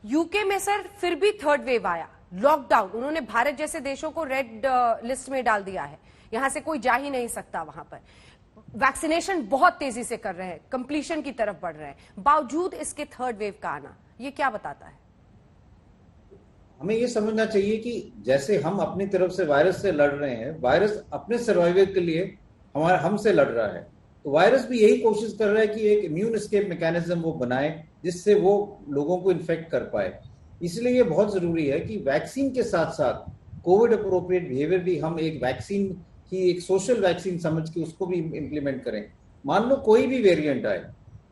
UK में sir फिर भी थर्ड वेव आया, लॉकडाउन, उन्होंने भारत जैसे देशों को रेड लिस्ट में डाल दिया है, यहां से कोई जा ही नहीं सकता वहां पर। वैक्सीनेशन बहुत तेजी से कर रहे हैं, कंप्लीशन की तरफ बढ़ रहे हैं, बावजूद इसके थर्ड वेव का आना, ये क्या बताता है? हमें ये समझना चाहिए कि जैसे हम अपनी तरफ से वायरस से लड़ रहे हैं, वायरस अपने सर्वाइवल के लिए हमसे लड़ रहा है। तो वायरस भी यही कोशिश कर रहा है कि एक इम्यून एस्केप मैकेनिज्म वो बनाए जिससे वो लोगों को इन्फेक्ट कर पाए। इसलिए ये बहुत जरूरी है कि वैक्सीन के साथ साथ कोविड अप्रोप्रिएट बिहेवियर भी हम एक वैक्सीन की एक सोशल वैक्सीन समझ के उसको भी इम्प्लीमेंट करें। मान लो कोई भी वेरिएंट आए,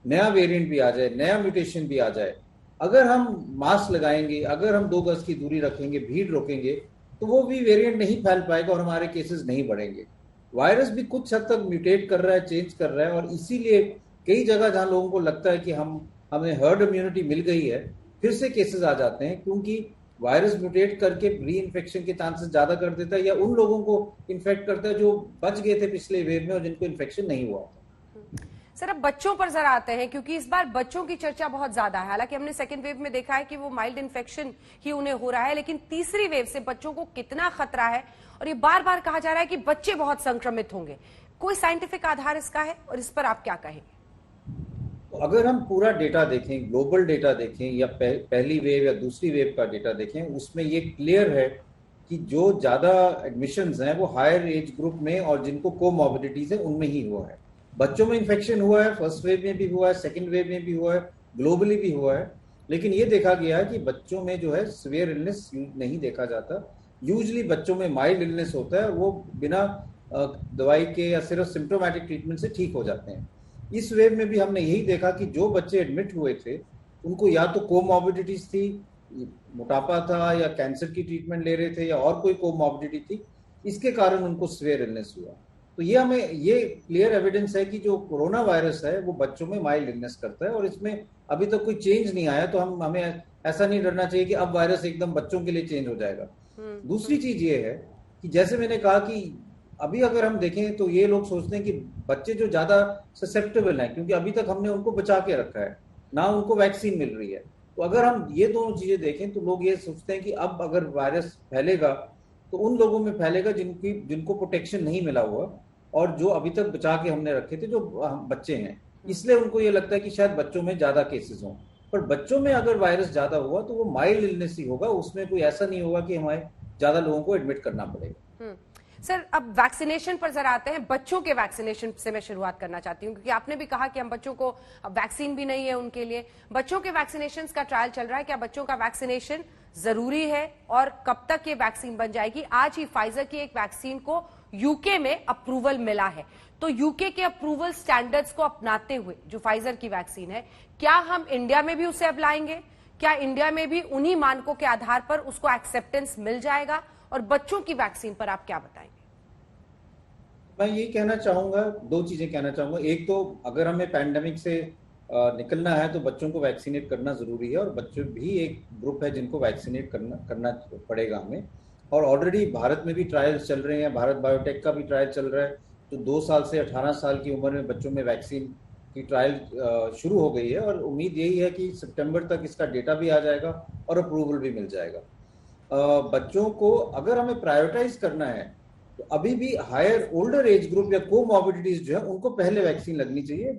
नया वेरिएंट भी आ जाए, नया म्यूटेशन भी आ जाए, अगर हम मास्क लगाएंगे, अगर हम 2 गज की दूरी रखेंगे, भीड़ रोकेंगे, तो वो भी वेरिएंट नहीं फैल पाएगा और हमारे केसेस नहीं बढ़ेंगे। वायरस भी कुछ हद तक म्यूटेट कर रहा है, चेंज कर रहा है, और इसीलिए कई जगह जहां लोगों को लगता है कि हमें हर्ड इम्यूनिटी मिल गई है, फिर से केसेस आ जाते हैं, क्योंकि वायरस म्यूटेट करके री इन्फेक्शन के चांसेस ज्यादा कर देता है, या उन लोगों को इन्फेक्ट करता है जो बच गए थे पिछले वेव में और जिनको इन्फेक्शन नहीं हुआ। सर अब बच्चों पर जरा आते हैं, क्योंकि इस बार बच्चों की चर्चा बहुत ज्यादा है। हालांकि हमने सेकेंड वेव में देखा है कि वो माइल्ड इन्फेक्शन ही उन्हें हो रहा है, लेकिन तीसरी वेव से बच्चों को कितना खतरा है, और ये बार बार कहा जा रहा है कि बच्चे बहुत संक्रमित होंगे, कोई साइंटिफिक आधार इसका है, और इस पर आप क्या कहेंगे? तो अगर हम पूरा डेटा देखें, ग्लोबल डेटा देखें, या पहली वेव या दूसरी वेव का डेटा देखें, उसमें ये क्लियर है कि जो ज्यादा एडमिशंस हैं वो हायर एज ग्रुप में और जिनको कोमॉर्बिडिटीज है उनमें ही हुआ है। बच्चों में इन्फेक्शन हुआ है, फर्स्ट वेव में भी हुआ है, सेकेंड वेव में भी हुआ है, ग्लोबली भी हुआ है, लेकिन ये देखा गया है कि बच्चों में जो है सीवियर इलनेस नहीं देखा जाता। यूजली बच्चों में माइल्ड इलनेस होता है, वो बिना दवाई के या सिर्फ सिम्टोमेटिक ट्रीटमेंट से ठीक हो जाते हैं। इस वेव में भी हमने यही देखा कि जो बच्चे एडमिट हुए थे उनको या तो कोमॉर्बिडिटीज थी, मोटापा था, या कैंसर की ट्रीटमेंट ले रहे थे, या और कोई कोमॉर्बिडिटी थी, इसके कारण उनको सीवियर इलनेस हुआ। तो ये हमें ये क्लियर एविडेंस है कि जो कोरोना वायरस है वो बच्चों में माइल्ड इलनेस करता है, और इसमें अभी तक कोई चेंज नहीं आया। तो हमें ऐसा नहीं डरना चाहिए कि अब वायरस एकदम बच्चों के लिए चेंज हो जाएगा। दूसरी चीज ये है कि जैसे मैंने कहा कि अभी अगर हम देखें तो ये लोग सोचते हैं कि बच्चे जो ज्यादा ससेप्टेबल हैं, क्योंकि अभी तक हमने उनको बचा के रखा है, ना उनको वैक्सीन मिल रही है। तो अगर हम ये दोनों चीजें देखें तो लोग ये सोचते हैं कि अब अगर वायरस फैलेगा तो उन लोगों में फैलेगा जिनको प्रोटेक्शन नहीं मिला हुआ, और जो अभी तक बचा के हमने रखे थे, जो बच्चे हैं, इसलिए उनको ये लगता है कि शायद बच्चों में ज्यादा केसेस हों। पर बच्चों में अगर वायरस ज्यादा हुआ तो वो माइल्ड इलनेस ही होगा, उसमें कोई ऐसा नहीं होगा कि हमें ज्यादा लोगों को एडमिट करना पड़ेगा। सर अब वैक्सीनेशन पर जरा आते हैं। बच्चों के वैक्सीनेशन से मैं शुरुआत करना चाहती हूं, क्योंकि आपने भी कहा कि हम बच्चों को, वैक्सीन भी नहीं है उनके लिए, बच्चों के वैक्सीनेशन का ट्रायल चल रहा है। क्या बच्चों का वैक्सीनेशन जरूरी है, और कब तक ये वैक्सीन बन जाएगी? आज ही फाइजर की एक वैक्सीन को यूके में अप्रूवल मिला है, तो यूके के अप्रूवल स्टैंडर्ड्स को अपनाते हुए जो फाइजर की वैक्सीन है, क्या हम इंडिया में भी उसे अपनाएंगे? क्या इंडिया में भी उन्हीं मानकों के आधार पर उसको एक्सेप्टेंस मिल जाएगा? और बच्चों की वैक्सीन पर आप क्या बताएंगे? मैं ये कहना चाहूंगा, 2 चीजें कहना चाहूंगा। एक तो अगर हमें पैंडेमिक से निकलना है तो बच्चों को वैक्सीनेट करना जरूरी है, और बच्चों भी एक ग्रुप है जिनको वैक्सीनेट करना पड़ेगा हमें। और ऑलरेडी भारत में भी ट्रायल्स चल रहे हैं, भारत बायोटेक का भी ट्रायल चल रहा है, तो 2 साल से 18 साल की उम्र में बच्चों में वैक्सीन की ट्रायल शुरू हो गई है, और उम्मीद यही है कि सितंबर तक इसका डेटा भी आ जाएगा और अप्रूवल भी मिल जाएगा। बच्चों को अगर हमें प्रायोरिटाइज करना है तो अभी भी हायर ओल्डर एज ग्रुप या कोमॉर्बिडिटीज जो है उनको पहले वैक्सीन लगनी चाहिए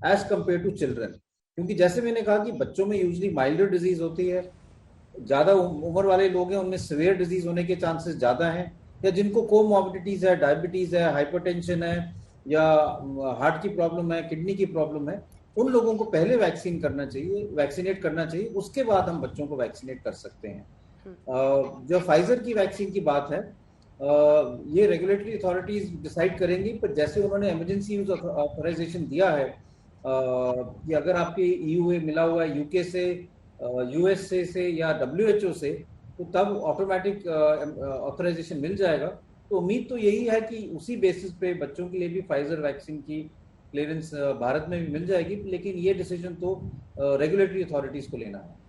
एज कंपेयर टू चिल्ड्रन, क्योंकि जैसे मैंने कहा कि बच्चों में यूजली माइल्डर डिजीज होती है, ज्यादा उम्र वाले लोग हैं उनमें सीवियर डिजीज होने के चांसेस ज्यादा हैं, या जिनको कोमॉर्बिडिटीज है, डायबिटीज है, हाइपरटेंशन है, या हार्ट की प्रॉब्लम है, किडनी की प्रॉब्लम है, उन लोगों को पहले वैक्सीनेट करना चाहिए, उसके बाद हम बच्चों को वैक्सीनेट कर सकते हैं। जो फाइजर की वैक्सीन की बात है, ये रेगुलेटरी अथॉरिटीज डिसाइड करेंगी, पर जैसे उन्होंने इमरजेंसी यूज ऑथराइजेशन दिया है कि अगर आपके ईयूए मिला हुआ है यूके से, यूएसए से या डब्ल्यूएचओ से, तो तब ऑटोमेटिक ऑथराइजेशन मिल जाएगा। तो उम्मीद तो यही है कि उसी बेसिस पे बच्चों के लिए भी फाइजर वैक्सीन की क्लियरेंस भारत में भी मिल जाएगी, लेकिन ये डिसीजन तो रेगुलेटरी अथॉरिटीज को लेना है।